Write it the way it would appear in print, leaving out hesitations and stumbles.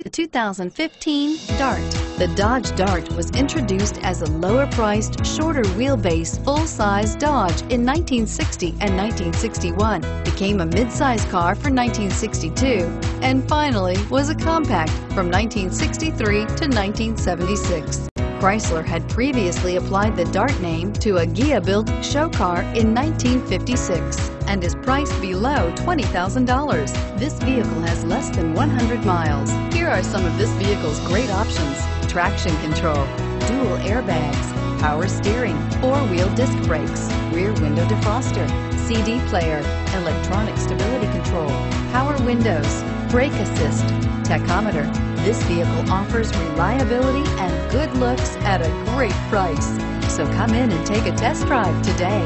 The 2015 Dart. The Dodge Dart was introduced as a lower-priced, shorter wheelbase, full-size Dodge in 1960 and 1961, became a mid-size car for 1962, and finally was a compact from 1963 to 1976. Chrysler had previously applied the Dart name to a Ghia-built show car in 1956 and is priced below $20,000. This vehicle has less than 100 miles. Here are some of this vehicle's great options: traction control, dual airbags, power steering, four-wheel disc brakes, rear window defroster, CD player, electronic stability control, power windows, brake assist, tachometer. This vehicle offers reliability and good looks at a great price. So come in and take a test drive today.